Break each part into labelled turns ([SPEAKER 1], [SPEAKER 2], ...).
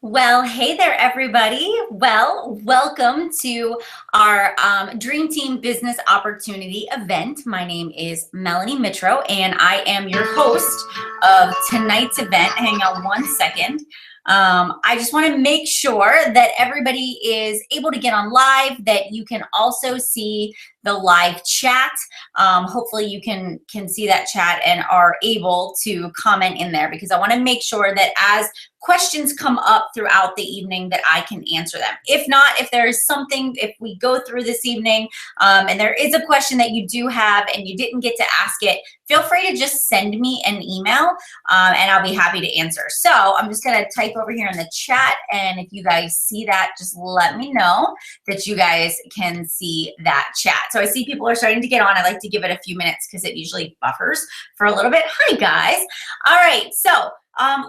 [SPEAKER 1] Well, hey there, everybody. Welcome to our Dream Team Business Opportunity event. My name is Melanie Mitro, and I am your host of tonight's event. Hang on one second. I just want to make sure that everybody is able to get on live, that you can also see the live chat. Hopefully you can see that chat and are able to comment in there, because I want to make sure that as questions come up throughout the evening that I can answer them. If not, if there is something, if we go through this evening and there is a question that you do have and you didn't get to ask it, feel free to just send me an email and I'll be happy to answer. So I'm just going to type over here in the chat, and if you guys see that, just let me know that you guys can see that chat. So I see people are starting to get on. I like to give it a few minutes because it usually buffers for a little bit. Hi, guys. All right. So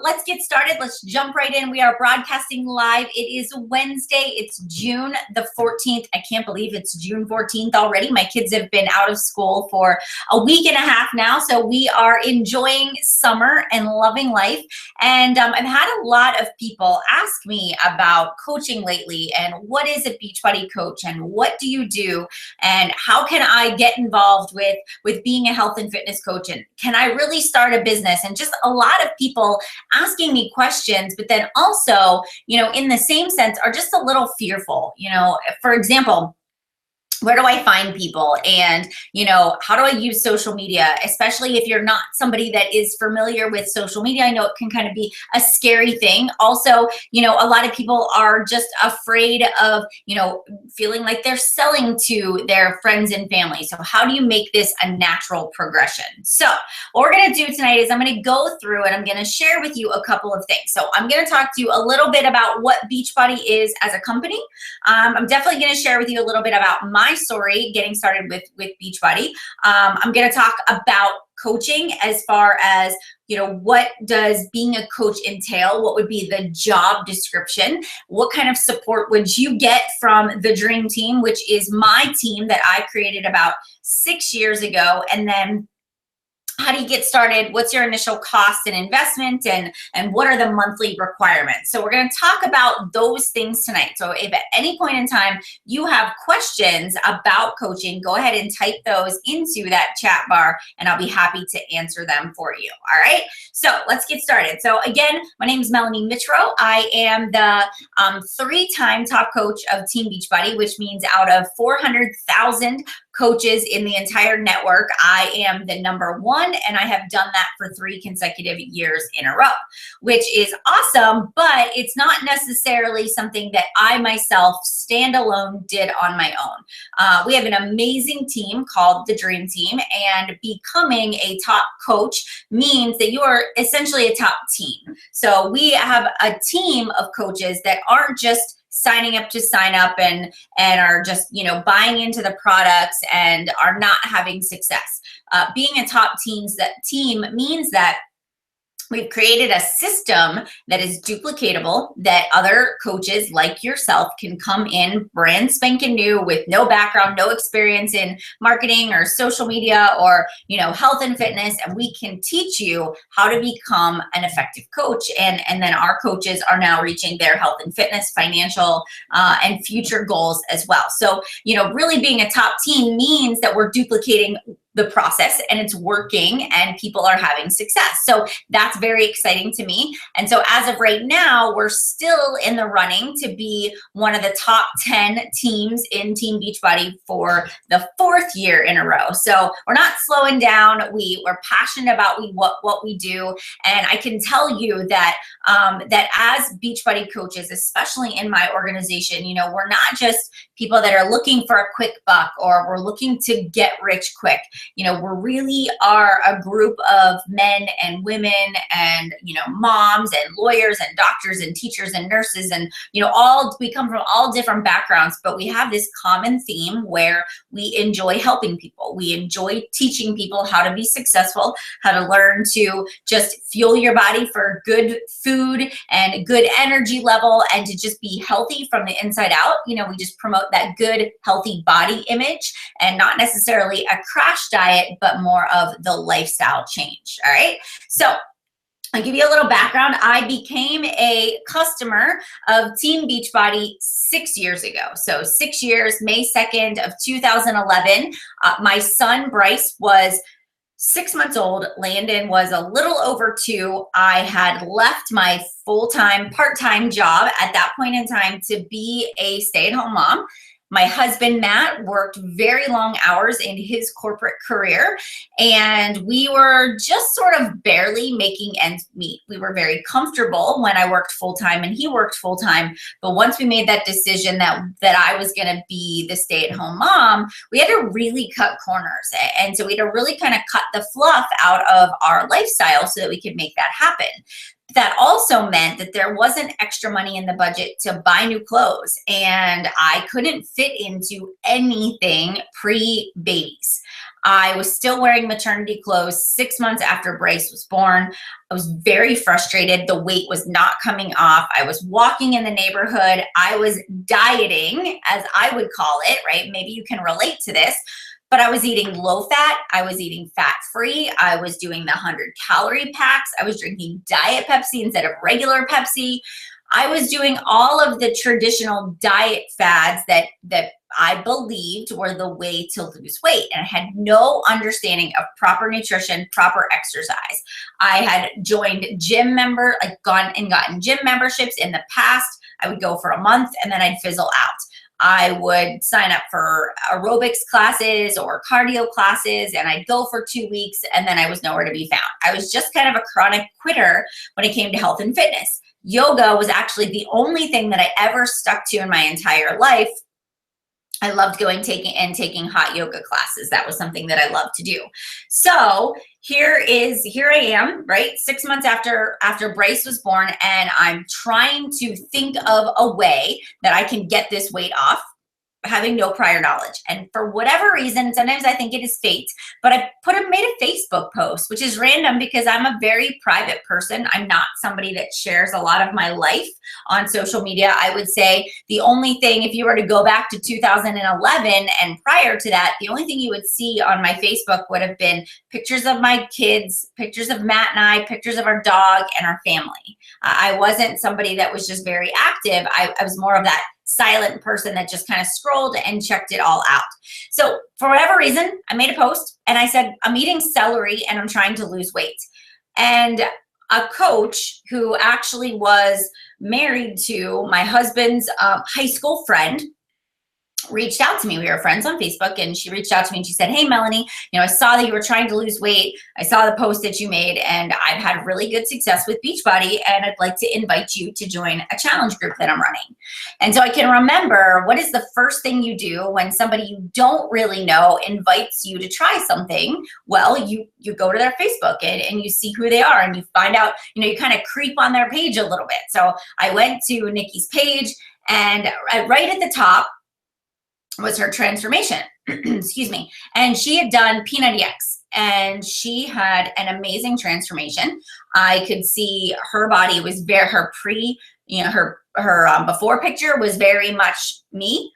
[SPEAKER 1] let's get started. Let's jump right in. We are broadcasting live. It is Wednesday. It's June the 14th. I can't believe it's June 14th already. My kids have been out of school for a week and a half now. So we are enjoying summer and loving life. And I've had a lot of people ask me about coaching lately, and what is a Beachbody coach, and what do you do, and how can I get involved with being a health and fitness coach, and can I really start a business? And just a lot of people asking me questions, but then also, in the same sense, are just a little fearful. For example, where do I find people? And, how do I use social media, especially if you're not somebody that is familiar with social media? I know it can kind of be a scary thing. Also, a lot of people are just afraid of, feeling like they're selling to their friends and family. So how do you make this a natural progression? So what we're going to do tonight is I'm going to go through and I'm going to share with you a couple of things. So I'm going to talk to you a little bit about what Beachbody is as a company. I'm definitely going to share with you a little bit about my story getting started with Beachbody. I'm going to talk about coaching as far as, what does being a coach entail? What would be the job description? What kind of support would you get from the Dream Team, which is my team that I created about 6 years ago? And then how do you get started? What's your initial cost and investment, and what are the monthly requirements? So we're going to talk about those things tonight. So if at any point in time you have questions about coaching, go ahead and type those into that chat bar and I'll be happy to answer them for you. All right. So let's get started. So again, my name is Melanie Mitro. I am the 3-time top coach of Team Beachbody, which means out of 400,000 coaches in the entire network, I am the #1, and I have done that for 3 consecutive years in a row, which is awesome, but it's not necessarily something that I myself standalone did on my own. We have an amazing team called the Dream Team, and becoming a top coach means that you are essentially a top team. So we have a team of coaches that aren't just signing up to sign up and are just, buying into the products and are not having success. Being a top team means that we've created a system that is duplicatable, that other coaches like yourself can come in brand spanking new with no background, no experience in marketing or social media or, health and fitness. And we can teach you how to become an effective coach. And then our coaches are now reaching their health and fitness, financial, and future goals as well. So, really being a top team means that we're duplicating the process and it's working and people are having success. So that's very exciting to me. And so as of right now, we're still in the running to be one of the top 10 teams in Team Beachbody for the 4th year in a row. So we're not slowing down. We're passionate about what we do. And I can tell you that that as Beachbody coaches, especially in my organization, we're not just people that are looking for a quick buck or we're looking to get rich quick. We really are a group of men and women and, moms and lawyers and doctors and teachers and nurses and, we come from all different backgrounds, but we have this common theme where we enjoy helping people. We enjoy teaching people how to be successful, how to learn to just fuel your body for good food and good energy level and to just be healthy from the inside out. We just promote that good, healthy body image and not necessarily a crash diet, but more of the lifestyle change. All right. So I'll give you a little background. I became a customer of Team Beachbody 6 years ago. So 6 years, May 2nd of 2011. My son, Bryce, was 6 months old. Landon was a little over 2. I had left my full-time, part-time job at that point in time to be a stay-at-home mom. My husband, Matt, worked very long hours in his corporate career, and we were just sort of barely making ends meet. We were very comfortable when I worked full-time and he worked full-time, but once we made that decision that I was gonna be the stay-at-home mom, we had to really cut corners. And so we had to really kind of cut the fluff out of our lifestyle so that we could make that happen. That also meant that there wasn't extra money in the budget to buy new clothes, and I couldn't fit into anything pre-babies. I was still wearing maternity clothes 6 months after Bryce was born. I was very frustrated. The weight was not coming off. I was walking in the neighborhood. I was dieting, as I would call it, right? Maybe you can relate to this. But I was eating low fat, I was eating fat free, I was doing the 100-calorie packs, I was drinking Diet Pepsi instead of regular Pepsi. I was doing all of the traditional diet fads that I believed were the way to lose weight. And I had no understanding of proper nutrition, proper exercise. I had joined gone and gotten gym memberships in the past. I would go for a month and then I'd fizzle out. I would sign up for aerobics classes or cardio classes, and I'd go for 2 weeks, and then I was nowhere to be found. I was just kind of a chronic quitter when it came to health and fitness. Yoga was actually the only thing that I ever stuck to in my entire life. I loved taking hot yoga classes. That was something that I loved to do. So here I am, right? 6 months after Bryce was born, and I'm trying to think of a way that I can get this weight off, having no prior knowledge. And for whatever reason, sometimes I think it is fate, but I made a Facebook post, which is random because I'm a very private person. I'm not somebody that shares a lot of my life on social media. I would say the only thing, if you were to go back to 2011 and prior to that, the only thing you would see on my Facebook would have been pictures of my kids, pictures of Matt and I, pictures of our dog and our family. I wasn't somebody that was just very active. I was more of that silent person that just kind of scrolled and checked it all out. So for whatever reason, I made a post and I said, I'm eating celery and I'm trying to lose weight. And a coach who actually was married to my husband's high school friend reached out to me. We were friends on Facebook, and she reached out to me and she said, hey, Melanie, I saw that you were trying to lose weight. I saw the post that you made, and I've had really good success with Beachbody, and I'd like to invite you to join a challenge group that I'm running. And so I can remember, what is the first thing you do when somebody you don't really know invites you to try something? Well, you go to their Facebook and you see who they are, and you find out, you kind of creep on their page a little bit. So I went to Nikki's page, and right at the top was her transformation, excuse me. And she had done P90X, and she had an amazing transformation. I could see her body was her before picture was very much me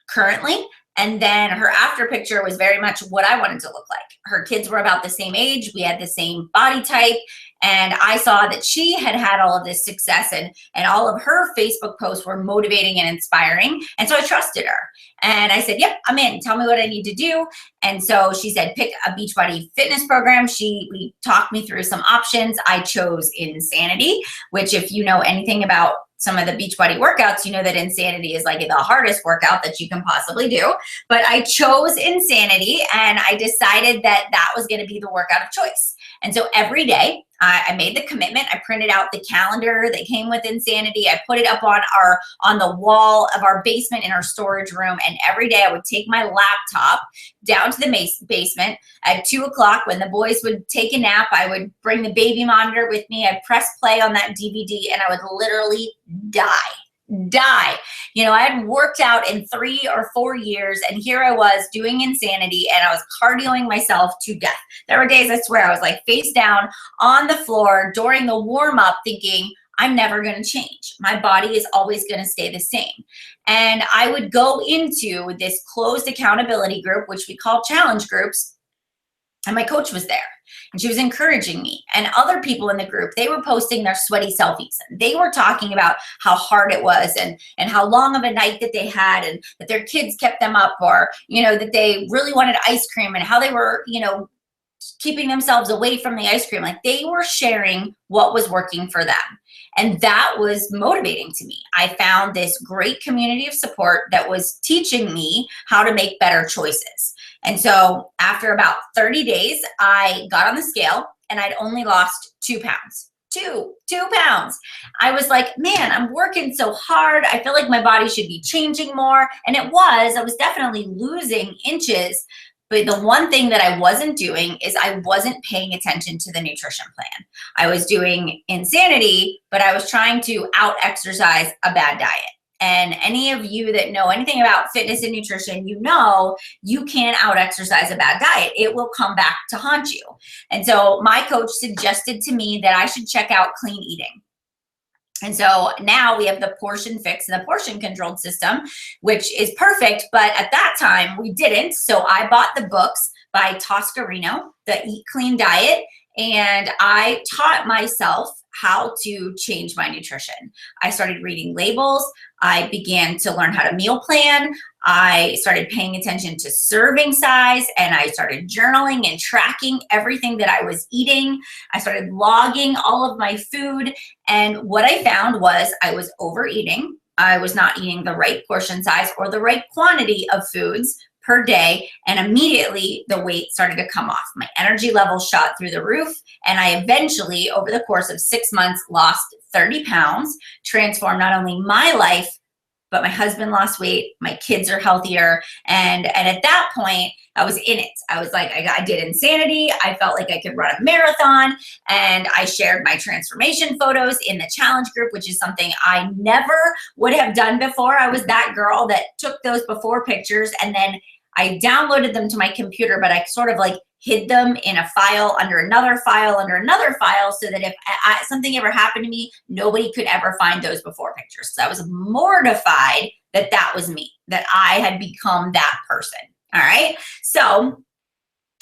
[SPEAKER 1] currently. And then her after picture was very much what I wanted to look like. Her kids were about the same age. We had the same body type. And I saw that she had had all of this success, and all of her Facebook posts were motivating and inspiring. And so I trusted her. And I said, yep, I'm in. Tell me what I need to do. And so she said, pick a Beachbody fitness program. We talked me through some options. I chose Insanity, which, if you know anything about some of the Beachbody workouts, you know that Insanity is like the hardest workout that you can possibly do. But I chose Insanity, and I decided that was going to be the workout of choice. And so every day I made the commitment. I printed out the calendar that came with Insanity. I put it up on the wall of our basement in our storage room. And every day I would take my laptop down to the basement at 2 o'clock when the boys would take a nap. I would bring the baby monitor with me. I'd press play on that DVD, and I would literally die. I hadn't worked out in 3 or 4 years, and here I was doing Insanity, and I was cardioing myself to death. There were days, I swear, I was like face down on the floor during the warm-up thinking, I'm never going to change. My body is always going to stay the same. And I would go into this closed accountability group, which we call challenge groups, And my coach was there and she was encouraging me, and other people in the group, they were posting their sweaty selfies and they were talking about how hard it was and how long of a night that they had and that their kids kept them up, or, you know, that they really wanted ice cream and how they were, you know, keeping themselves away from the ice cream. Like, they were sharing what was working for them. And that was motivating to me. I found this great community of support that was teaching me how to make better choices. And so after about 30 days, I got on the scale and I'd only lost 2 pounds. Two pounds. I was like, man, I'm working so hard. I feel like my body should be changing more. And it was. I was definitely losing inches. But the one thing that I wasn't doing is I wasn't paying attention to the nutrition plan. I was doing insanity, but I was trying to out-exercise a bad diet. And any of you that know anything about fitness and nutrition, you know you can't out-exercise a bad diet. It will come back to haunt you. And so my coach suggested to me that I should check out clean eating. And so now we have the portion fix and the portion controlled system, which is perfect. But at that time we didn't. So I bought the books by Toscarino, the Eat Clean Diet, and I taught myself how to change my nutrition. I started reading labels. I began to learn how to meal plan. I started paying attention to serving size, and I started journaling and tracking everything that I was eating. I started logging all of my food. And what I found was I was overeating. I was not eating the right portion size or the right quantity of foods per day, and immediately the weight started to come off. My energy level shot through the roof, and I eventually, over the course of 6 months, lost 30 pounds, transformed not only my life, but my husband lost weight, my kids are healthier, and at that point, I was in it. I was like, I did insanity. I felt like I could run a marathon, and I shared my transformation photos in the challenge group, which is something I never would have done before. I was that girl that took those before pictures, and then I downloaded them to my computer, but I sort of like hid them in a file under another file under another file, so that if something ever happened to me, nobody could ever find those before pictures. So I was mortified that that was me, that I had become that person. All right. So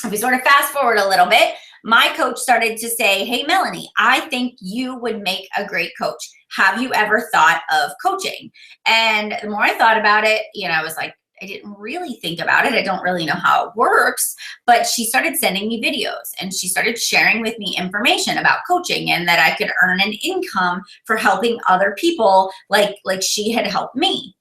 [SPEAKER 1] if we sort of fast forward a little bit, my coach started to say, hey, Melanie, I think you would make a great coach. Have you ever thought of coaching? And the more I thought about it, you know, I was like, I didn't really think about it. I don't really know how it works, but she started sending me videos and she started sharing with me information about coaching and that I could earn an income for helping other people like she had helped me.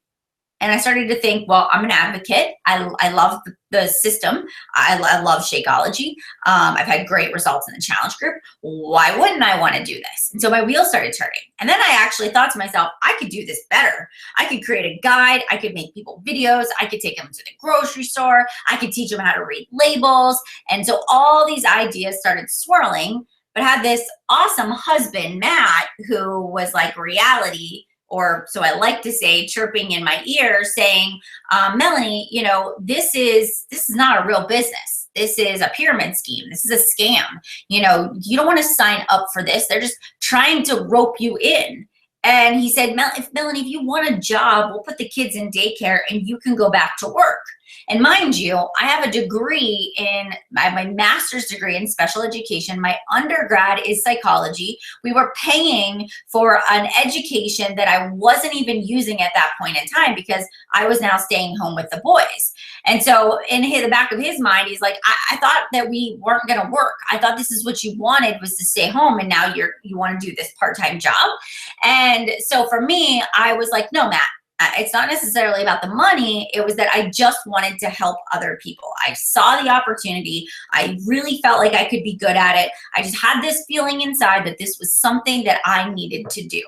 [SPEAKER 1] And I started to think, well, I'm an advocate. I love the system. I love Shakeology. I've had great results in the challenge group. Why wouldn't I want to do this? And so my wheels started turning. And then I actually thought to myself, I could do this better. I could create a guide. I could make people videos. I could take them to the grocery store. I could teach them how to read labels. And so all these ideas started swirling, but I had this awesome husband, Matt, who was like reality, or so I like to say, chirping in my ear saying, Melanie, you know, this is not a real business. This is a pyramid scheme. This is a scam. You know, you don't want to sign up for this. They're just trying to rope you in. And he said, Melanie, if you want a job, we'll put the kids in daycare and you can go back to work. And mind you, I have a degree my master's degree in special education. My undergrad is psychology. We were paying for an education that I wasn't even using at that point in time because I was now staying home with the boys. And so in the back of his mind, he's like, I thought that we weren't going to work. I thought this is what you wanted, was to stay home. And now you want to do this part-time job. And so for me, I was like, no, Matt. It's not necessarily about the money. It was that I just wanted to help other people. I saw the opportunity. I really felt like I could be good at it. I just had this feeling inside that this was something that I needed to do.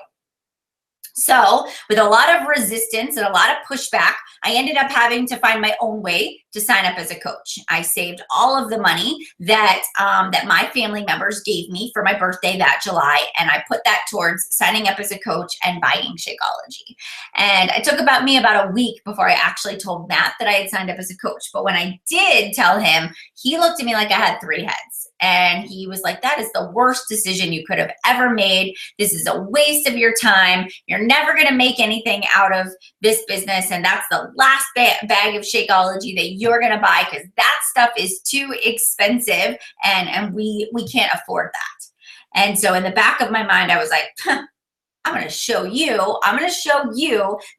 [SPEAKER 1] So with a lot of resistance and a lot of pushback, I ended up having to find my own way to sign up as a coach. I saved all of the money that my family members gave me for my birthday that July, and I put that towards signing up as a coach and buying Shakeology. And it took about a week before I actually told Matt that I had signed up as a coach. But when I did tell him, he looked at me like I had 3 heads. And he was like, that is the worst decision you could have ever made. This is a waste of your time. You're never going to make anything out of this business. And that's the last bag of Shakeology that you're going to buy, because that stuff is too expensive and we can't afford that. And so in the back of my mind, I was like, I'm going to show you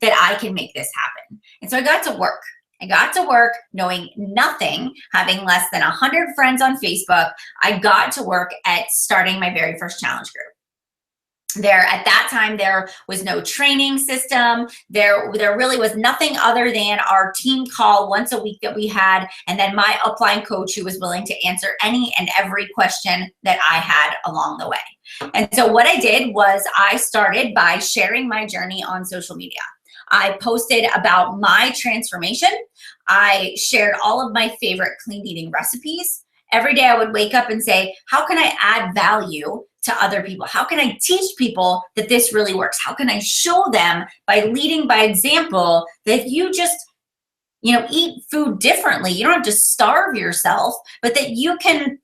[SPEAKER 1] that I can make this happen. And so I got to work. I got to work knowing nothing, having less than 100 friends on Facebook. I got to work at starting my very first challenge group. At that time, there was no training system. There really was nothing other than our team call once a week that we had, and then my upline coach who was willing to answer any and every question that I had along the way. And so what I did was I started by sharing my journey on social media. I posted about my transformation. I shared all of my favorite clean eating recipes. Every day I would wake up and say, how can I add value to other people? How can I teach people that this really works? How can I show them by leading by example that you just, eat food differently. You don't have to starve yourself, but that you can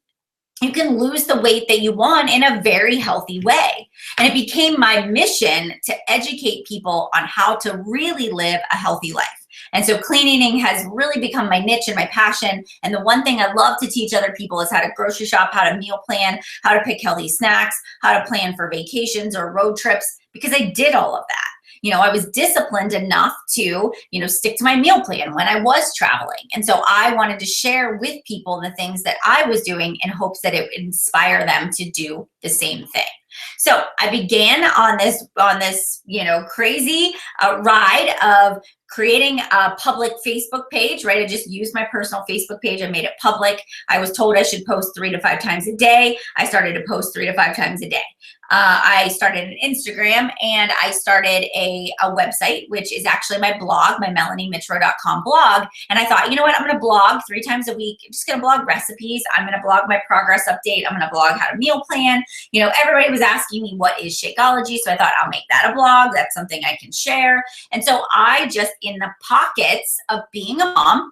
[SPEAKER 1] lose the weight that you want in a very healthy way. And it became my mission to educate people on how to really live a healthy life. And so clean eating has really become my niche and my passion. And the one thing I love to teach other people is how to grocery shop, how to meal plan, how to pick healthy snacks, how to plan for vacations or road trips, because I did all of that. I was disciplined enough to, stick to my meal plan when I was traveling. And so I wanted to share with people the things that I was doing in hopes that it would inspire them to do the same thing. So I began on this, crazy ride of creating a public Facebook page, right? I just used my personal Facebook page. I made it public. I was told I should post 3 to 5 times a day. I started to post 3 to 5 times a day. I started an Instagram, and I started a website, which is actually my blog, my MelanieMitro.com blog. And I thought, you know what? I'm going to blog 3 times a week. I'm just going to blog recipes. I'm going to blog my progress update. I'm going to blog how to meal plan. Everybody was asking me, what is Shakeology? So I thought, I'll make that a blog. That's something I can share. And so I just, in the pockets of being a mom,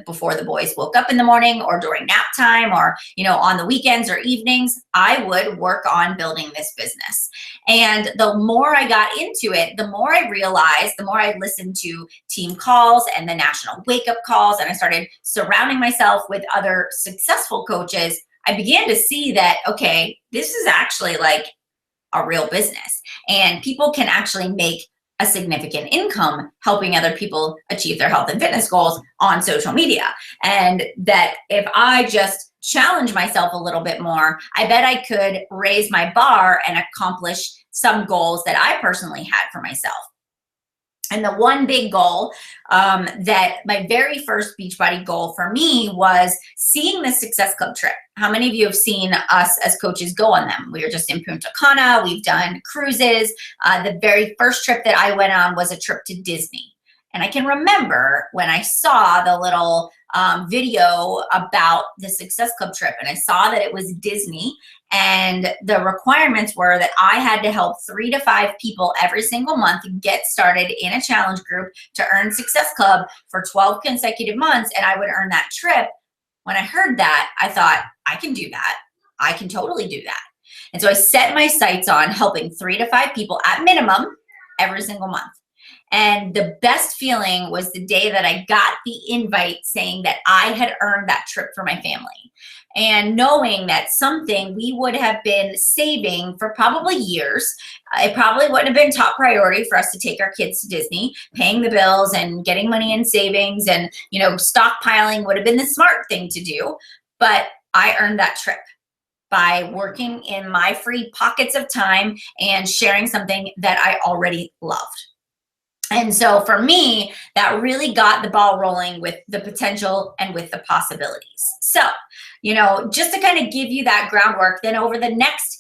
[SPEAKER 1] before the boys woke up in the morning or during nap time or, on the weekends or evenings, I would work on building this business. And the more I got into it, the more I realized, the more I listened to team calls and the national wake up calls, and I started surrounding myself with other successful coaches, I began to see that, okay, this is actually like a real business, and people can actually make a significant income helping other people achieve their health and fitness goals on social media. And that if I just challenge myself a little bit more, I bet I could raise my bar and accomplish some goals that I personally had for myself. And the one big goal, that my very first Beachbody goal for me was seeing the Success Club trip. How many of you have seen us as coaches go on them? We were just in Punta Cana. We've done cruises. The very first trip that I went on was a trip to Disney. And I can remember when I saw the little video about the Success Club trip, and I saw that it was Disney, and the requirements were that I had to help 3 to 5 people every single month get started in a challenge group to earn Success Club for 12 consecutive months, and I would earn that trip. When I heard that, I thought, I can do that. I can totally do that. And so I set my sights on helping 3 to 5 people at minimum every single month. And the best feeling was the day that I got the invite saying that I had earned that trip for my family. And knowing that something we would have been saving for probably years, it probably wouldn't have been top priority for us to take our kids to Disney. Paying the bills and getting money in savings and, stockpiling would have been the smart thing to do. But I earned that trip by working in my free pockets of time and sharing something that I already loved. And so for me, that really got the ball rolling with the potential and with the possibilities. So, just to kind of give you that groundwork, then over the next,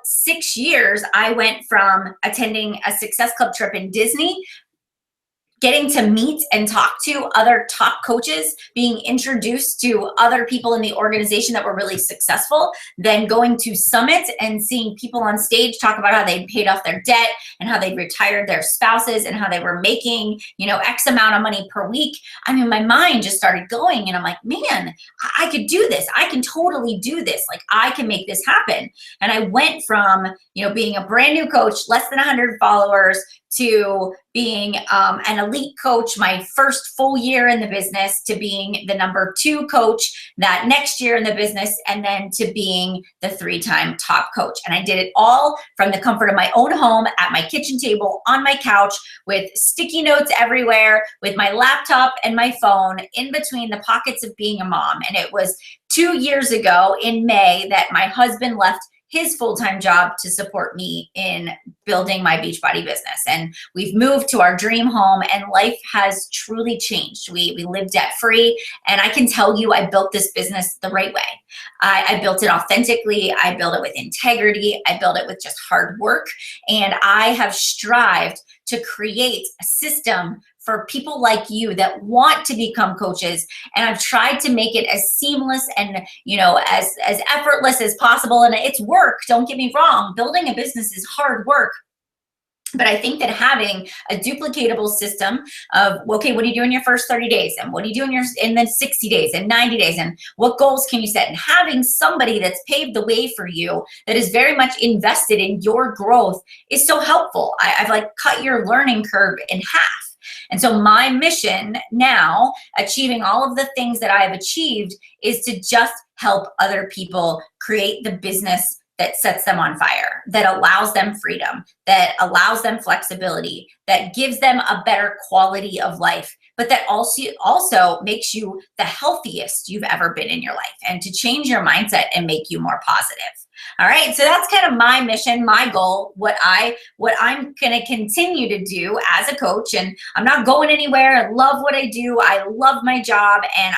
[SPEAKER 1] 6 years, I went from attending a Success Club trip in Disney getting to meet and talk to other top coaches, being introduced to other people in the organization that were really successful, then going to summits and seeing people on stage talk about how they paid off their debt and how they retired their spouses and how they were making, X amount of money per week. I mean, my mind just started going and I'm like, man, I could do this. I can totally do this. Like, I can make this happen. And I went from, being a brand new coach, less than 100 followers, to being an elite coach my first full year in the business, to being the number 2 coach that next year in the business, and then to being the 3-time top coach. And I did it all from the comfort of my own home, at my kitchen table, on my couch, with sticky notes everywhere, with my laptop and my phone in between the pockets of being a mom. And it was 2 years ago in May that my husband left his full-time job to support me in building my Beachbody business. And we've moved to our dream home, and life has truly changed. We live debt-free, and I can tell you I built this business the right way. I built it authentically. I built it with integrity. I built it with just hard work. And I have strived to create a system for people like you that want to become coaches. And I've tried to make it as seamless and, as effortless as possible. And it's work, don't get me wrong. Building a business is hard work. But I think that having a duplicatable system of, okay, what do you do in your first 30 days? And what do you do in the 60 days and 90 days? And what goals can you set? And having somebody that's paved the way for you, that is very much invested in your growth, is so helpful. I've like cut your learning curve in half. And so my mission now, achieving all of the things that I have achieved, is to just help other people create the business that sets them on fire, that allows them freedom, that allows them flexibility, that gives them a better quality of life, but that also makes you the healthiest you've ever been in your life, and to change your mindset and make you more positive. All right, so that's kind of my mission, my goal, what I'm going to continue to do as a coach. And I'm not going anywhere. I love what I do. I love my job, and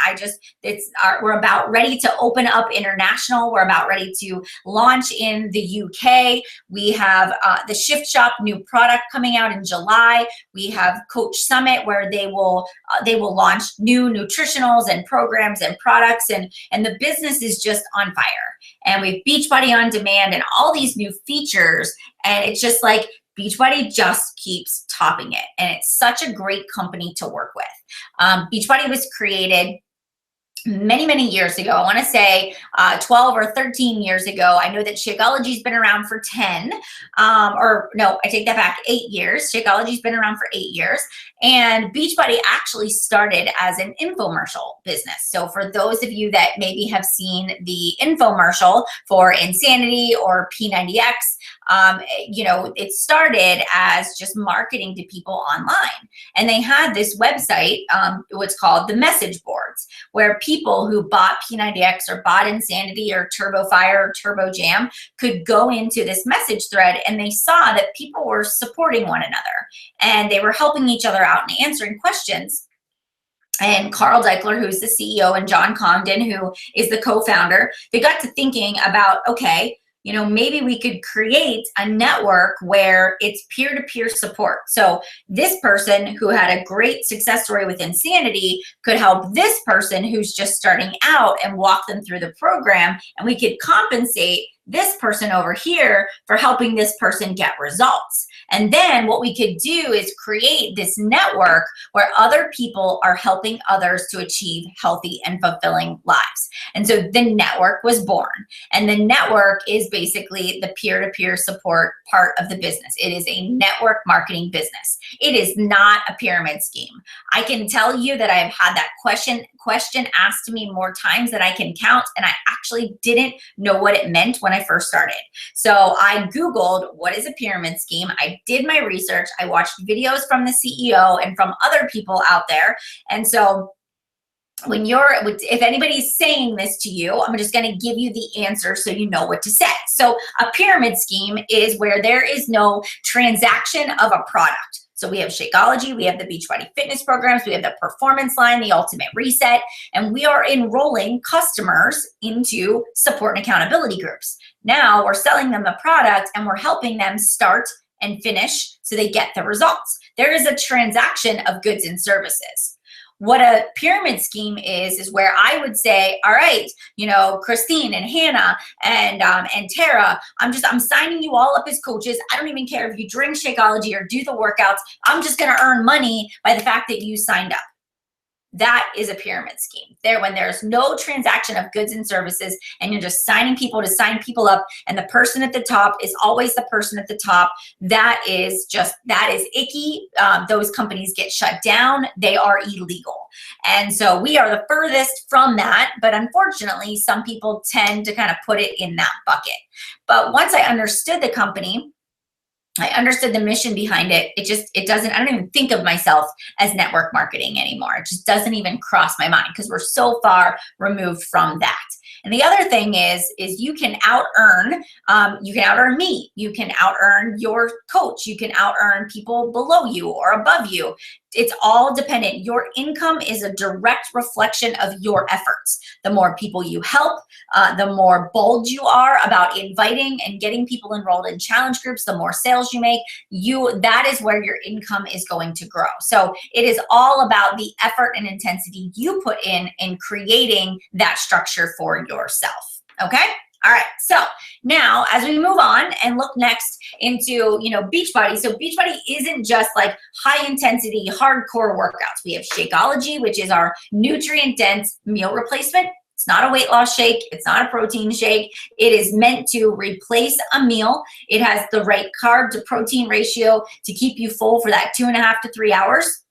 [SPEAKER 1] we're about ready to open up international. We're about ready to launch in the UK. We have the Shift Shop new product coming out in July. We have Coach Summit, where they will launch new nutritionals and programs and products, and the business is just on fire. And we have Beachbody on Demand and all these new features. And it's just like Beachbody just keeps topping it. And it's such a great company to work with. Beachbody was created many, many years ago. I want to say 12 or 13 years ago. I know that Shakeology's been around for 10, or no, I take that back, 8 years. Shakeology's been around for 8 years. And Beachbody actually started as an infomercial business. So for those of you that maybe have seen the infomercial for Insanity or P90X, it started as just marketing to people online. And they had this website, what's called the message boards, where people who bought P90X or bought Insanity or Turbo Fire or Turbo Jam could go into this message thread, and they saw that people were supporting one another and they were helping each other out and answering questions. And Carl Deichler, who's the CEO, and John Congdon, who is the co-founder, they got to thinking about, okay, maybe we could create a network where it's peer-to-peer support. So this person who had a great success story with Insanity could help this person who's just starting out and walk them through the program, and we could compensate this person over here for helping this person get results. And then what we could do is create this network where other people are helping others to achieve healthy and fulfilling lives. And so the network was born. And the network is basically the peer-to-peer support part of the business. It is a network marketing business. It is not a pyramid scheme. I can tell you that I've had that question asked to me more times than I can count, and I actually didn't know what it meant when I first started. So I Googled, what is a pyramid scheme? I did my research. I watched videos from the CEO and from other people out there. And so if anybody's saying this to you, I'm just going to give you the answer so you know what to say. So a pyramid scheme is where there is no transaction of a product. So we have Shakeology, we have the Beachbody fitness programs, we have the performance line, the ultimate reset, and we are enrolling customers into support and accountability groups. Now we're selling them the product and we're helping them start and finish so they get the results. there is a transaction of goods and services. What a pyramid scheme is where I would say, all right, you know, Christine and Hannah and Tara, I'm signing you all up as coaches. I don't even care if you drink Shakeology or do the workouts. I'm just going to earn money by the fact that you signed up. That is a pyramid scheme. When there's no transaction of goods and services and you're just signing people to sign people up, and the person at the top is always the person at the top, that is icky. Those companies get shut down. They are illegal. And so we are the furthest from that, but unfortunately, some people tend to kind of put it in that bucket. But once I understood the company, I understood the mission behind it. I don't even think of myself as network marketing anymore. It just doesn't even cross my mind because we're so far removed from that. And the other thing is you can out-earn me. You can out-earn your coach. You can out-earn people below you or above you. It's all dependent. Your income is a direct reflection of your efforts. The more people you help, the more bold you are about inviting and getting people enrolled in challenge groups, the more sales you make, that is where your income is going to grow. So it is all about the effort and intensity you put in creating that structure for yourself. Okay? All right, so now as we move on and look next into, Beachbody. So Beachbody isn't just like high intensity, hardcore workouts. We have Shakeology, which is our nutrient dense meal replacement. It's not a weight loss shake. It's not a protein shake. It is meant to replace a meal. It has the right carb to protein ratio to keep you full for that 2.5 to 3 hours.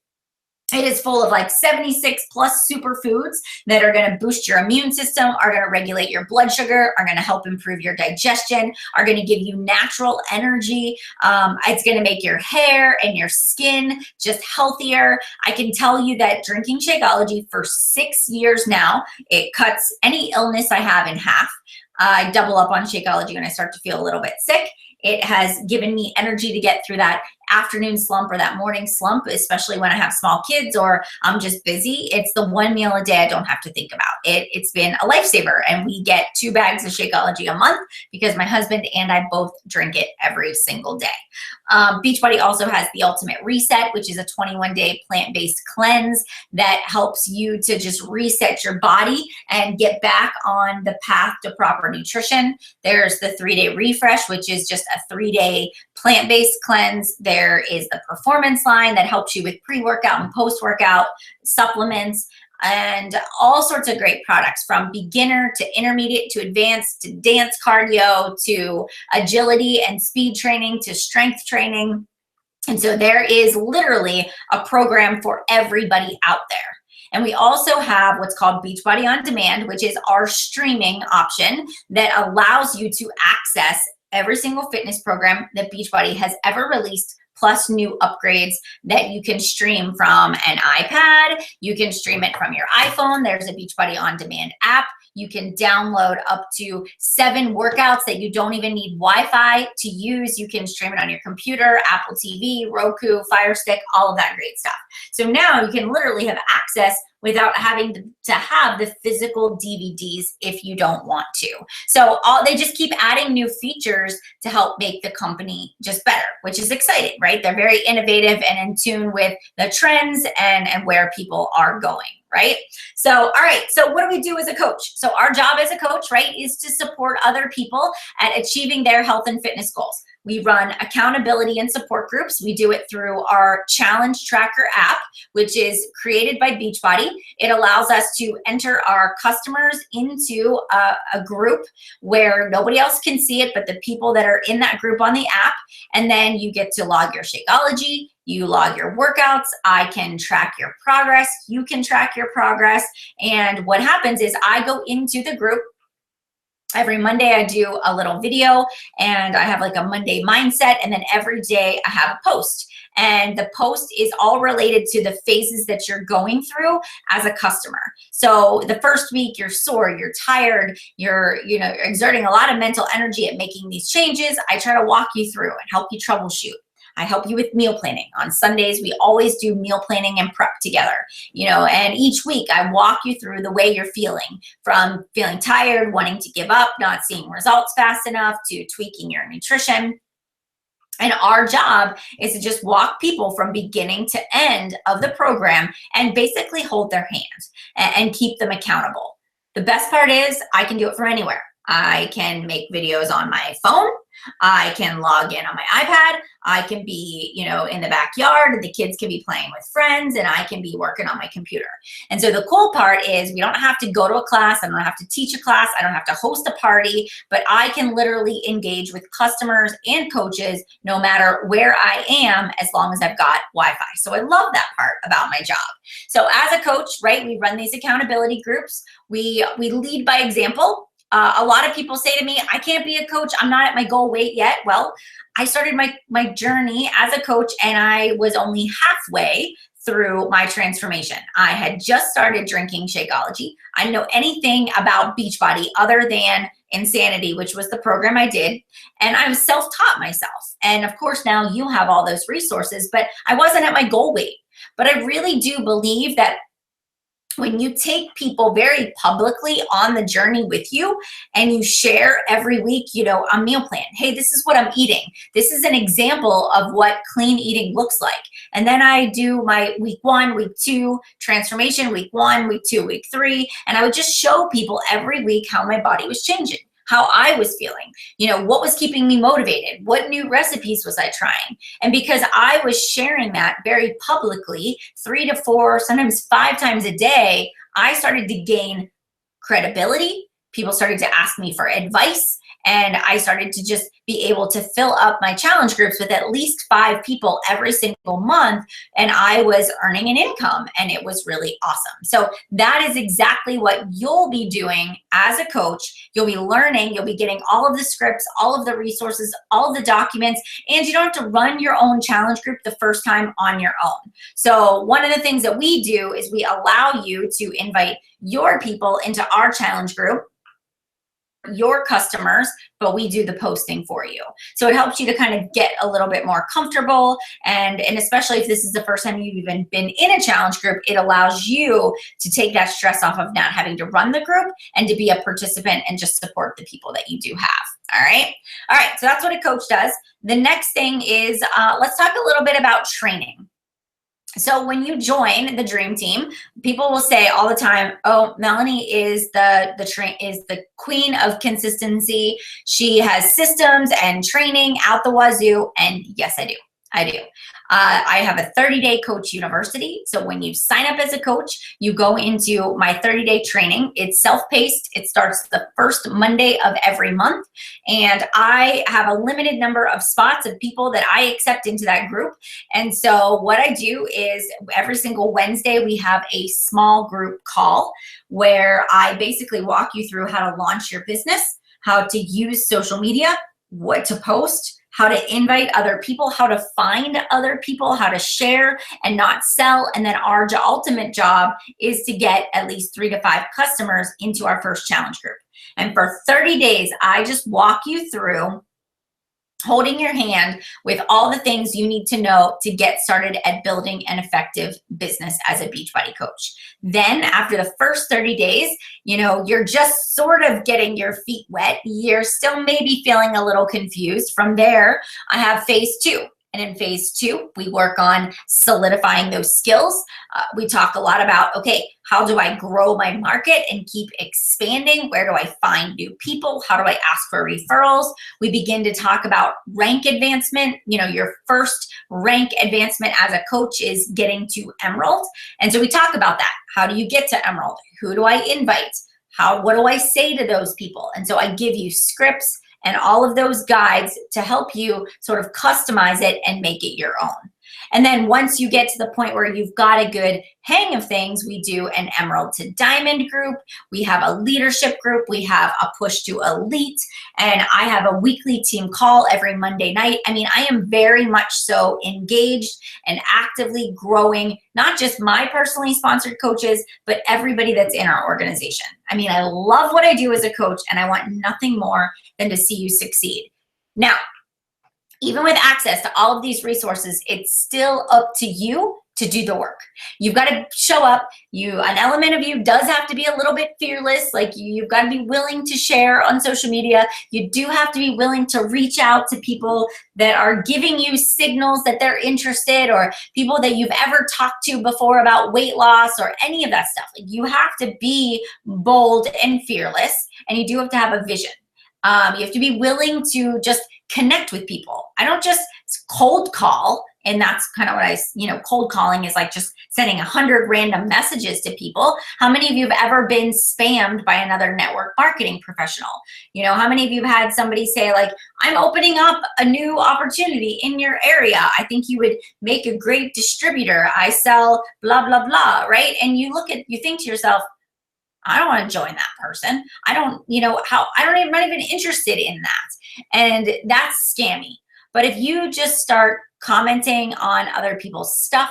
[SPEAKER 1] It is full of like 76 plus superfoods that are going to boost your immune system, are going to regulate your blood sugar, are going to help improve your digestion, are going to give you natural energy. It's going to make your hair and your skin just healthier. I can tell you that drinking Shakeology for 6 years now, it cuts any illness I have in half. I double up on Shakeology when I start to feel a little bit sick. It has given me energy to get through that afternoon slump or that morning slump, especially when I have small kids or I'm just busy. It's the one meal a day I don't have to think about. It's been a lifesaver, and we get 2 bags of Shakeology a month because my husband and I both drink it every single day. Beachbody also has the Ultimate Reset, which is a 21-day plant-based cleanse that helps you to just reset your body and get back on the path to proper nutrition. There's the 3-day refresh, which is just a 3-day plant-based cleanse. There is the performance line that helps you with pre-workout and post-workout supplements and all sorts of great products, from beginner to intermediate to advanced to dance cardio to agility and speed training to strength training. And so there is literally a program for everybody out there. And we also have what's called Beachbody On Demand, which is our streaming option that allows you to access every single fitness program that Beachbody has ever released, plus new upgrades that you can stream from an iPad. You can stream it from your iPhone. There's a Beachbody On Demand app. You can download up to 7 workouts that you don't even need Wi-Fi to use. You can stream it on your computer, Apple TV, Roku, Fire Stick, all of that great stuff. So now you can literally have access without having to have the physical DVDs if you don't want to. So they just keep adding new features to help make the company just better, which is exciting, right? They're very innovative and in tune with the trends and where people are going, right? So, all right, so what do we do as a coach? So our job as a coach, right, is to support other people at achieving their health and fitness goals. We run accountability and support groups. We do it through our Challenge Tracker app, which is created by Beachbody. It allows us to enter our customers into a group where nobody else can see it but the people that are in that group on the app. And then you get to log your Shakeology, you log your workouts, I can track your progress, you can track your progress. And what happens is I go into the group. Every Monday I do a little video and I have like a Monday mindset, and then every day I have a post. And the post is all related to the phases that you're going through as a customer. So the first week you're sore, you're tired, you're exerting a lot of mental energy at making these changes. I try to walk you through and help you troubleshoot. I help you with meal planning. On Sundays, we always do meal planning and prep together, and each week I walk you through the way you're feeling, from feeling tired, wanting to give up, not seeing results fast enough, to tweaking your nutrition. And our job is to just walk people from beginning to end of the program and basically hold their hand and keep them accountable. The best part is I can do it from anywhere. I can make videos on my phone. I can log in on my iPad. I can be, in the backyard, and the kids can be playing with friends, and I can be working on my computer. And so the cool part is we don't have to go to a class. I don't have to teach a class. I don't have to host a party, but I can literally engage with customers and coaches no matter where I am, as long as I've got Wi-Fi. So I love that part about my job. So as a coach, right, we run these accountability groups. We lead by example. A lot of people say to me, I can't be a coach. I'm not at my goal weight yet. Well, I started my journey as a coach, and I was only halfway through my transformation. I had just started drinking Shakeology. I didn't know anything about Beachbody other than Insanity, which was the program I did. And I was self-taught myself. And of course, now you have all those resources, but I wasn't at my goal weight. But I really do believe that when you take people very publicly on the journey with you and you share every week, a meal plan. Hey, this is what I'm eating. This is an example of what clean eating looks like. And then I do my week 1, week 2 transformation, week 1, week 2, week 3. And I would just show people every week how my body was changing, how I was feeling, what was keeping me motivated, what new recipes was I trying. And because I was sharing that very publicly, 3 to 4, sometimes 5 times a day, I started to gain credibility. People started to ask me for advice. And I started to just be able to fill up my challenge groups with at least 5 people every single month. And I was earning an income, and it was really awesome. So that is exactly what you'll be doing as a coach. You'll be learning, you'll be getting all of the scripts, all of the resources, all of the documents, and you don't have to run your own challenge group the first time on your own. So one of the things that we do is we allow you to invite your people into our challenge group, your customers, but we do the posting for you. So it helps you to kind of get a little bit more comfortable. And especially if this is the first time you've even been in a challenge group, it allows you to take that stress off of not having to run the group and to be a participant and just support the people that you do have. All right. All right. So that's what a coach does. The next thing is let's talk a little bit about training. So when you join the Dream Team, people will say all the time, "Oh, Melanie is the queen of consistency. She has systems and training out the wazoo." And yes, I do. I do. I have a 30-day coach university. So when you sign up as a coach, you go into my 30-day training. It's self-paced. It starts the first Monday of every month. And I have a limited number of spots of people that I accept into that group. And so what I do is every single Wednesday, we have a small group call where I basically walk you through how to launch your business, how to use social media, what to post, how to invite other people, how to find other people, how to share and not sell. And then our ultimate job is to get at least 3 to 5 customers into our first challenge group. And for 30 days, I just walk you through holding your hand with all the things you need to know to get started at building an effective business as a Beachbody coach. Then after the first 30 days, you're just sort of getting your feet wet. You're still maybe feeling a little confused. From there, I have phase 2. And in phase 2, we work on solidifying those skills. We talk a lot about, okay, how do I grow my market and keep expanding? Where do I find new people? How do I ask for referrals? We begin to talk about rank advancement. Your first rank advancement as a coach is getting to Emerald. And so we talk about that. How do you get to Emerald? Who do I invite? What do I say to those people? And so I give you scripts and all of those guides to help you sort of customize it and make it your own. And then once you get to the point where you've got a good hang of things, we do an Emerald to Diamond group. We have a leadership group. We have a push to elite. And I have a weekly team call every Monday night. I mean, I am very much so engaged and actively growing, not just my personally sponsored coaches, but everybody that's in our organization. I mean, I love what I do as a coach, and I want nothing more than to see you succeed. Now, even with access to all of these resources, it's still up to you to do the work. You've got to show up. An element of you does have to be a little bit fearless. Like you've got to be willing to share on social media. You do have to be willing to reach out to people that are giving you signals that they're interested, or people that you've ever talked to before about weight loss or any of that stuff. Like you have to be bold and fearless, and you do have to have a vision. You have to be willing to just connect with people. I don't just cold call. And that's kind of what cold calling is like, just sending 100 random messages to people. How many of you have ever been spammed by another network marketing professional? How many of you have had somebody say like, I'm opening up a new opportunity in your area. I think you would make a great distributor. I sell blah, blah, blah, right? And you think to yourself, I don't want to join that person. I'm not even interested in that. And that's scammy. But if you just start commenting on other people's stuff,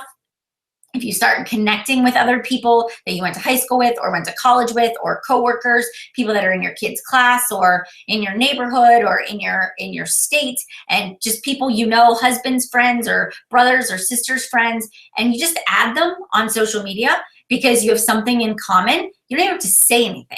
[SPEAKER 1] if you start connecting with other people that you went to high school with or went to college with, or coworkers, people that are in your kids' class or in your neighborhood or in your state, and just people husbands, friends, or brothers or sisters' friends, and you just add them on social media because you have something in common, you don't even have to say anything.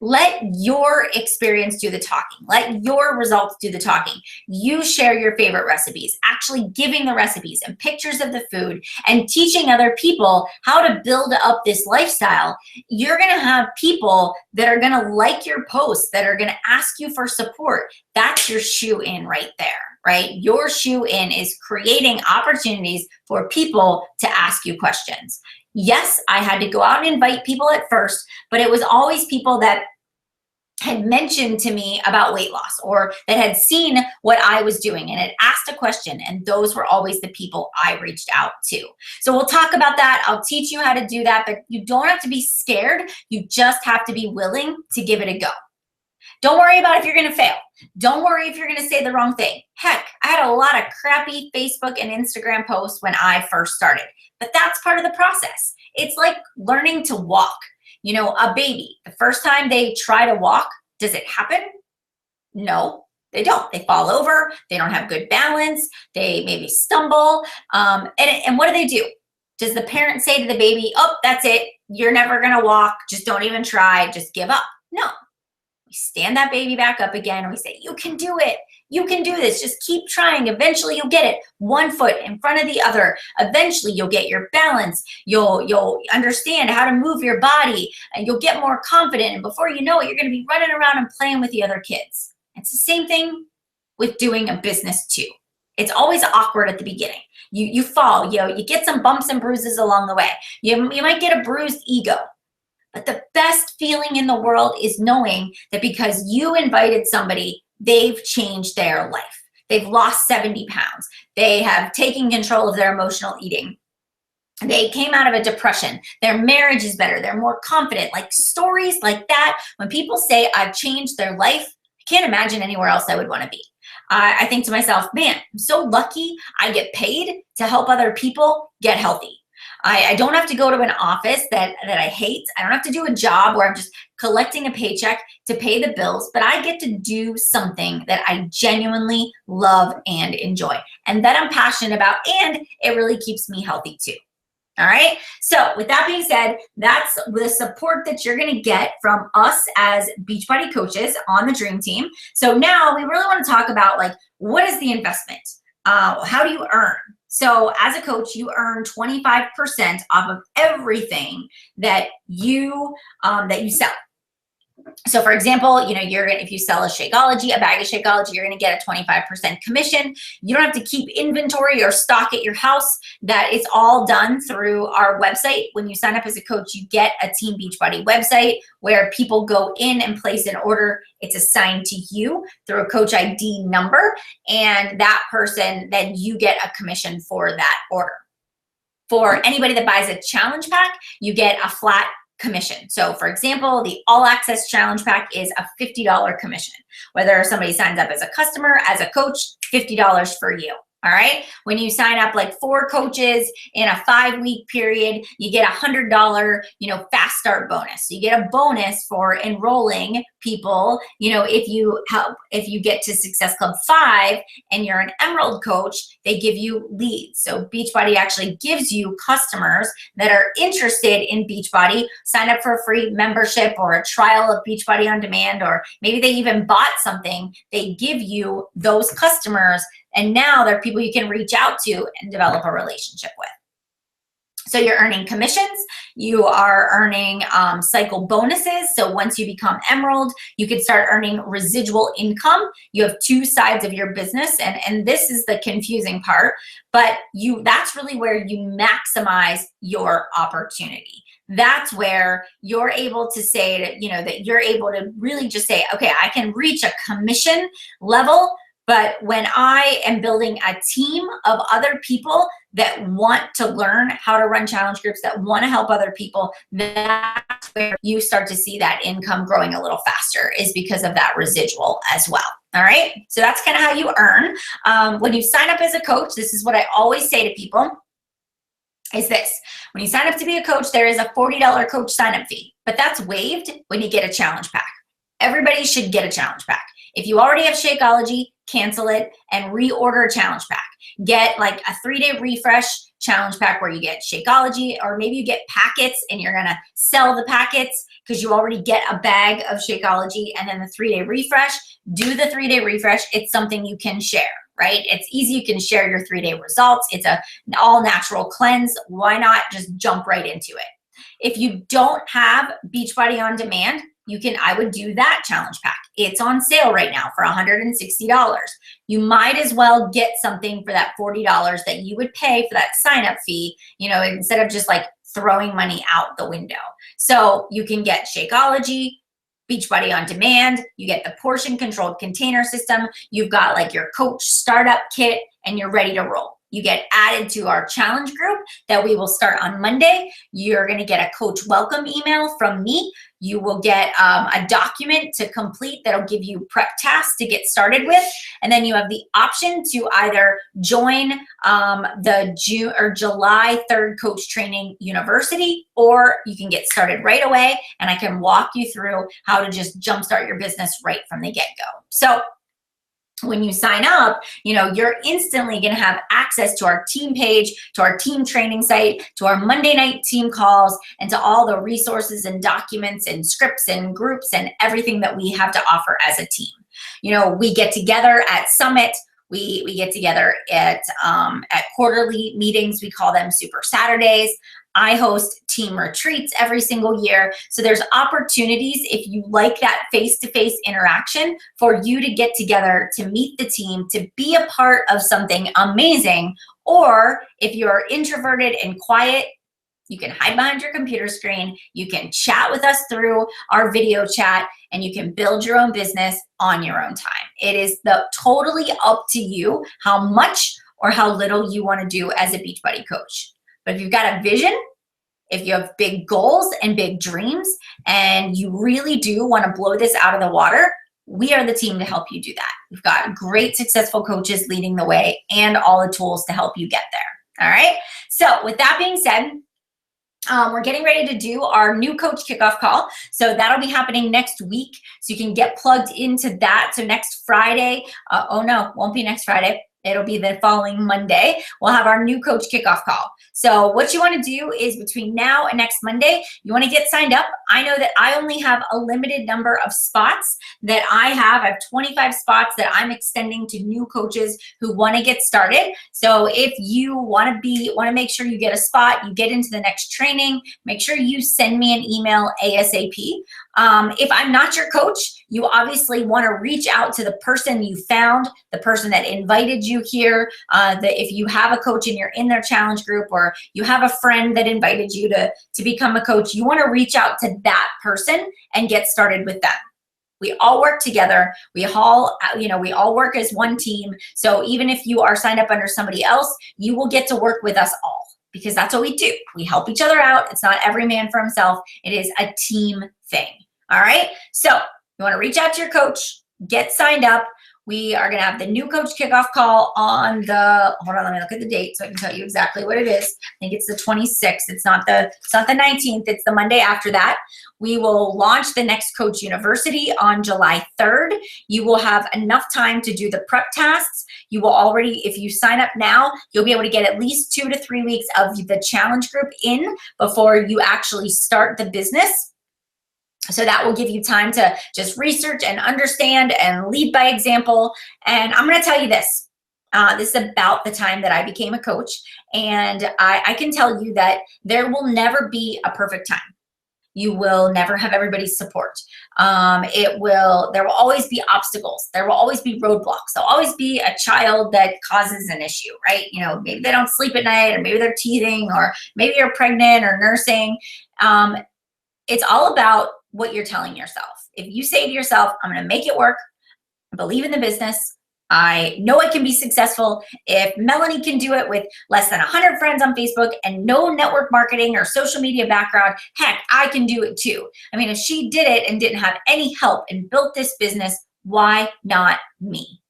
[SPEAKER 1] Let your experience do the talking. Let your results do the talking. You share your favorite recipes, actually giving the recipes and pictures of the food and teaching other people how to build up this lifestyle. You're going to have people that are going to like your posts, that are going to ask you for support. That's your shoe in right there, right? Your shoe in is creating opportunities for people to ask you questions. Yes, I had to go out and invite people at first, but it was always people that had mentioned to me about weight loss, or that had seen what I was doing and had asked a question, and those were always the people I reached out to. So we'll talk about that. I'll teach you how to do that, but you don't have to be scared. You just have to be willing to give it a go. Don't worry about if you're going to fail. Don't worry if you're going to say the wrong thing. Heck, I had a lot of crappy Facebook and Instagram posts when I first started, but that's part of the process. It's like learning to walk. A baby, the first time they try to walk, does it happen? No, they don't. They fall over. They don't have good balance. They maybe stumble. And what do? Does the parent say to the baby, oh, that's it. You're never going to walk. Just don't even try. Just give up. No. We stand that baby back up again, and we say, you can do it. You can do this. Just keep trying. Eventually you'll get it. One foot in front of the other. Eventually you'll get your balance. You'll understand how to move your body, and you'll get more confident. And before you know it, you're going to be running around and playing with the other kids. It's the same thing with doing a business too. It's always awkward at the beginning. You fall, you get some bumps and bruises along the way. You might get a bruised ego. But the best feeling in the world is knowing that because you invited somebody, they've changed their life. They've lost 70 pounds. They have taken control of their emotional eating. They came out of a depression. Their marriage is better. They're more confident. Like stories like that, when people say, I've changed their life, I can't imagine anywhere else I would want to be. I think to myself, man, I'm so lucky I get paid to help other people get healthy. I don't have to go to an office that I hate. I don't have to do a job where I'm just collecting a paycheck to pay the bills, but I get to do something that I genuinely love and enjoy, and that I'm passionate about, and it really keeps me healthy too. All right. So with that being said, that's the support that you're going to get from us as Beachbody coaches on the Dream Team. So now we really want to talk about, like, what is the investment? How do you earn? So as a coach, you earn 25% off of everything that you sell. So for example, if you sell a Shakeology, a bag of Shakeology, you're going to get a 25% commission. You don't have to keep inventory or stock at your house. That it's all done through our website. When you sign up as a coach, you get a Team Beachbody website where people go in and place an order. It's assigned to you through a coach ID number, and that person, then you get a commission for that order. For anybody that buys a challenge pack, you get a flat commission. So for example, the All Access Challenge Pack is a $50 commission. Whether somebody signs up as a customer, as a coach, $50 for you. All right. When you sign up like 4 coaches in a 5-week period, you get $100, fast start bonus. So you get a bonus for enrolling people. If you get to Success Club 5 and you're an Emerald coach, they give you leads. So Beachbody actually gives you customers that are interested in Beachbody, sign up for a free membership or a trial of Beachbody on Demand, or maybe they even bought something. They give you those customers, and now they're people you can reach out to and develop a relationship with. So you're earning commissions, you are earning cycle bonuses. So once you become Emerald, you can start earning residual income. You have 2 sides of your business, and this is the confusing part, but that's really where you maximize your opportunity. That's where you're able to say that you're able to really just say, okay, I can reach a commission level, but when I am building a team of other people that want to learn how to run challenge groups, that want to help other people, that's where you start to see that income growing a little faster, is because of that residual as well. All right. So that's kind of how you earn. When you sign up as a coach, this is what I always say to people, is this. When you sign up to be a coach, there is a $40 coach sign-up fee, but that's waived when you get a challenge pack. Everybody should get a challenge pack. If you already have Shakeology, cancel it and reorder a challenge pack. Get like a 3-day refresh challenge pack where you get Shakeology, or maybe you get packets and you're gonna sell the packets because you already get a bag of Shakeology, and then the 3-day refresh. Do the 3-day refresh. It's something you can share, right? It's easy. You can share your 3-day results. It's an all natural cleanse. Why not just jump right into it? If you don't have Beachbody on Demand, I would do that challenge pack. It's on sale right now for $160. You might as well get something for that $40 that you would pay for that sign-up fee, instead of just like throwing money out the window. So you can get Shakeology, Beachbody on Demand, you get the portion controlled container system, you've got like your coach startup kit, and you're ready to roll. You get added to our challenge group that we will start on Monday. You're going to get a coach welcome email from me. You will get a document to complete that'll give you prep tasks to get started with. And then you have the option to either join the June or July 3rd Coach Training University, or you can get started right away and I can walk you through how to just jumpstart your business right from the get-go. So when you sign up, you're instantly going to have access to our team page, to our team training site, to our Monday night team calls, and to all the resources and documents and scripts and groups and everything that we have to offer as a team. We get together at Summit. We get together at quarterly meetings. We call them Super Saturdays. I host team retreats every single year. So there's opportunities, if you like that face-to-face interaction, for you to get together, to meet the team, to be a part of something amazing. Or if you're introverted and quiet, you can hide behind your computer screen, you can chat with us through our video chat, and you can build your own business on your own time. It is totally up to you how much or how little you want to do as a Beachbody coach. But if you've got a vision, if you have big goals and big dreams, and you really do want to blow this out of the water, we are the team to help you do that. We've got great, successful coaches leading the way and all the tools to help you get there. All right. So with that being said, we're getting ready to do our new coach kickoff call. So that'll be happening next week. So you can get plugged into that. So next Friday, won't be next Friday. It'll be the following Monday. We'll have our new coach kickoff call. So what you want to do is between now and next Monday, you want to get signed up. I know that I only have a limited number of spots that I have. I have 25 spots that I'm extending to new coaches who want to get started. So if you want to make sure you get a spot, you get into the next training, make sure you send me an email ASAP. If I'm not your coach, you obviously want to reach out to the person you found, the person that invited you here. If you have a coach and you're in their challenge group, or you have a friend that invited you to become a coach, you want to reach out to that person and get started with them. We all work together. We all work as one team. So even if you are signed up under somebody else, you will get to work with us all, because that's what we do. We help each other out. It's not every man for himself. It is a team thing. All right. So you want to reach out to your coach, get signed up. We are going to have the new coach kickoff call on the, hold on, let me look at the date so I can tell you exactly what it is. I think it's the 26th. It's not the 19th. It's the Monday after that. We will launch the Next Coach University on July 3rd. You will have enough time to do the prep tasks. You will already, if you sign up now, you'll be able to get at least 2 to 3 weeks of the challenge group in before you actually start the business. So that will give you time to just research and understand and lead by example. And I'm going to tell you this. This is about the time that I became a coach. And I can tell you that there will never be a perfect time. You will never have everybody's support. There will always be obstacles. There will always be roadblocks. There'll always be a child that causes an issue, right? You know, maybe they don't sleep at night, or maybe they're teething, or maybe you're pregnant or nursing. It's all about what you're telling yourself. If you say to yourself, I'm going to make it work, I believe in the business, I know it can be successful. If Melanie can do it with less than 100 friends on Facebook and no network marketing or social media background, heck, I can do it too. I mean, if she did it and didn't have any help and built this business, why not me?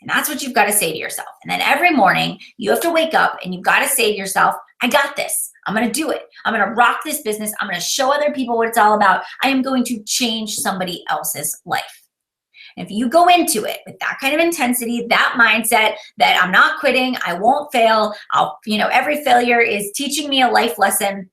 [SPEAKER 1] And that's what you've got to say to yourself. And then every morning you have to wake up and you've got to say to yourself, I got this. I'm going to do it. I'm going to rock this business. I'm going to show other people what it's all about. I am going to change somebody else's life. And if you go into it with that kind of intensity, that mindset that I'm not quitting, I won't fail, every failure is teaching me a life lesson,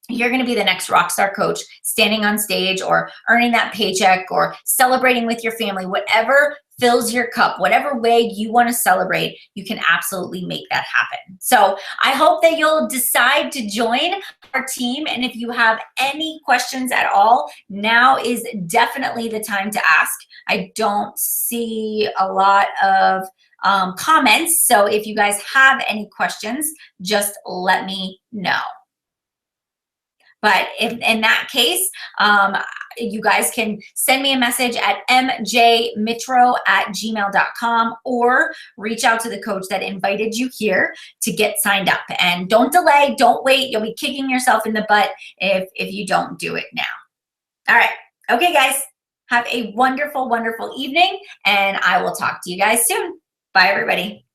[SPEAKER 1] you're going to be the next rock star coach standing on stage or earning that paycheck or celebrating with your family. Whatever fills your cup, whatever way you want to celebrate, you can absolutely make that happen. So I hope that you'll decide to join our team. And if you have any questions at all, now is definitely the time to ask. I don't see a lot of comments. So if you guys have any questions, just let me know. But in that case, you guys can send me a message at mjmitro@gmail.com or reach out to the coach that invited you here to get signed up. And don't delay, don't wait. You'll be kicking yourself in the butt if you don't do it now. All right. Okay, guys. Have a wonderful, wonderful evening, and I will talk to you guys soon. Bye, everybody.